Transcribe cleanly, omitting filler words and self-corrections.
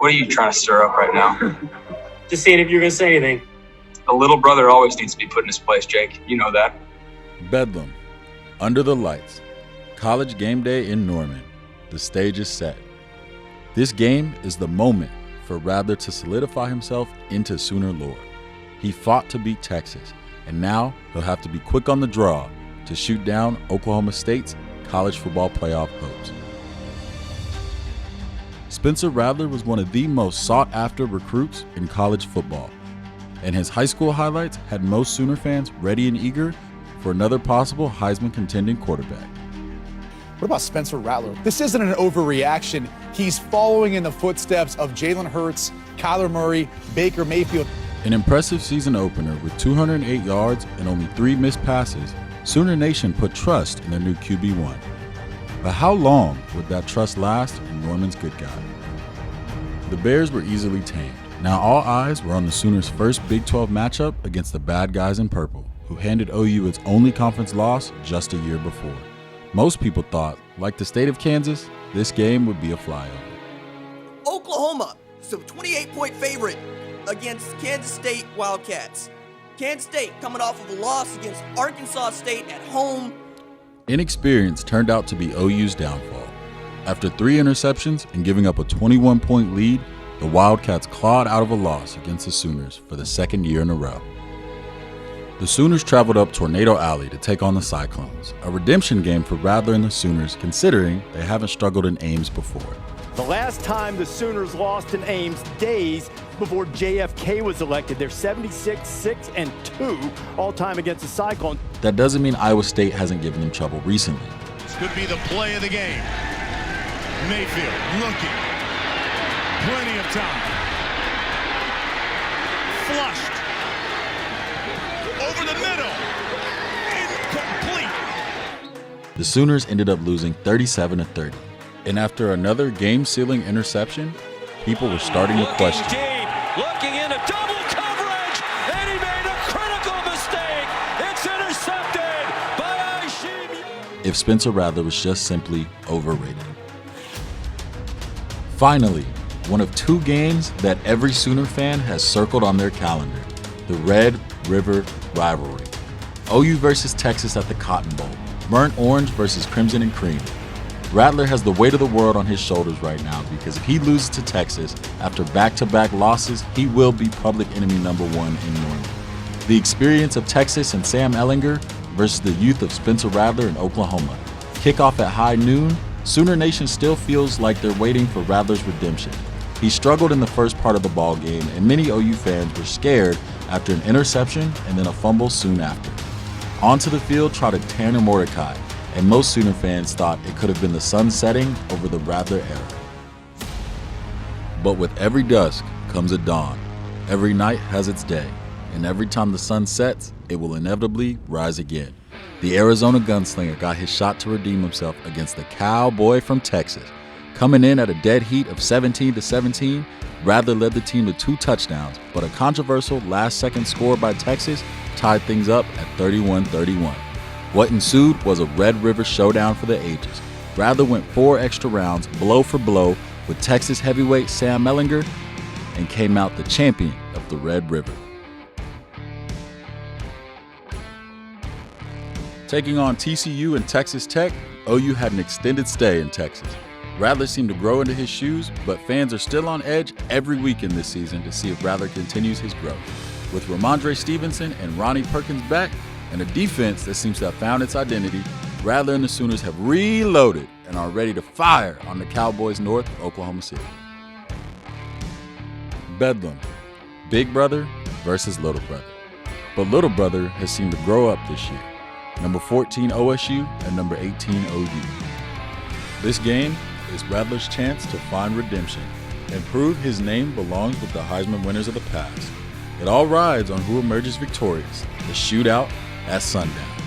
What are you trying to stir up right now? Just seeing if you're going to say anything. A little brother always needs to be put in his place, Jake. You know that. Bedlam. Under the lights. College game day in Norman. The stage is set. This game is the moment for Rattler to solidify himself into Sooner lore. He fought to beat Texas, and now he'll have to be quick on the draw to shoot down Oklahoma State's college football playoff hopes. Spencer Rattler was one of the most sought-after recruits in college football, and his high school highlights had most Sooner fans ready and eager for another possible Heisman contending quarterback. What about Spencer Rattler? This isn't an overreaction. He's following in the footsteps of Jalen Hurts, Kyler Murray, Baker Mayfield. An impressive season opener with 208 yards and only 3 missed passes, Sooner Nation put trust in their new QB1. But how long would that trust last in Norman's good guy? The Bears were easily tamed. Now all eyes were on the Sooners' first Big 12 matchup against the bad guys in purple, who handed OU its only conference loss just a year before. Most people thought, like the state of Kansas, this game would be a flyover. Oklahoma is a 28-point favorite against Kansas State Wildcats. Kansas State coming off of a loss against Arkansas State at home. Inexperience turned out to be OU's downfall. After 3 interceptions and giving up a 21-point lead, the Wildcats clawed out of a loss against the Sooners for the second year in a row. The Sooners traveled up Tornado Alley to take on the Cyclones, a redemption game for Rattler and the Sooners considering they haven't struggled in Ames before. The last time the Sooners lost in Ames, days before JFK was elected. They're 76-6-2 all-time against the Cyclones. That doesn't mean Iowa State hasn't given them trouble recently. This could be the play of the game. Mayfield looking. Plenty of time. Flushed. Over the middle. Incomplete. The Sooners ended up losing 37-30. And after another game-sealing interception, people were starting to question. Looking into double coverage, and he made a critical mistake. It's intercepted by Ishimi. If Spencer Rattler was just simply overrated. Finally, one of 2 games that every Sooner fan has circled on their calendar, the Red River rivalry. OU versus Texas at the Cotton Bowl, Burnt Orange versus Crimson and Cream. Rattler has the weight of the world on his shoulders right now because if he loses to Texas after back-to-back losses, he will be public enemy number 1 in Norman. The experience of Texas and Sam Ehlinger versus the youth of Spencer Rattler in Oklahoma. Kickoff at high noon, Sooner Nation still feels like they're waiting for Rattler's redemption. He struggled in the first part of the ball game, and many OU fans were scared after an interception and then a fumble soon after. Onto the field trotted Tanner Mordecai, and most Sooner fans thought it could have been the sun setting over the Rattler era. But with every dusk comes a dawn. Every night has its day, and every time the sun sets, it will inevitably rise again. The Arizona gunslinger got his shot to redeem himself against the Cowboy from Texas. Coming in at a dead heat of 17-17, Rattler led the team to 2 touchdowns, but a controversial last-second score by Texas tied things up at 31-31. What ensued was a Red River showdown for the ages. Rattler went 4 extra rounds, blow for blow, with Texas heavyweight Sam Ehlinger, and came out the champion of the Red River. Taking on TCU and Texas Tech, OU had an extended stay in Texas. Rattler seemed to grow into his shoes, but fans are still on edge every week in this season to see if Rattler continues his growth. With Ramondre Stevenson and Ronnie Perkins back, and a defense that seems to have found its identity, Rattler and the Sooners have reloaded and are ready to fire on the Cowboys north of Oklahoma City. Bedlam, Big Brother versus Little Brother. But Little Brother has seemed to grow up this year. Number 14 OSU and number 18 OU. This game is Rattler's chance to find redemption and prove his name belongs with the Heisman winners of the past. It all rides on who emerges victorious, the shootout at sundown.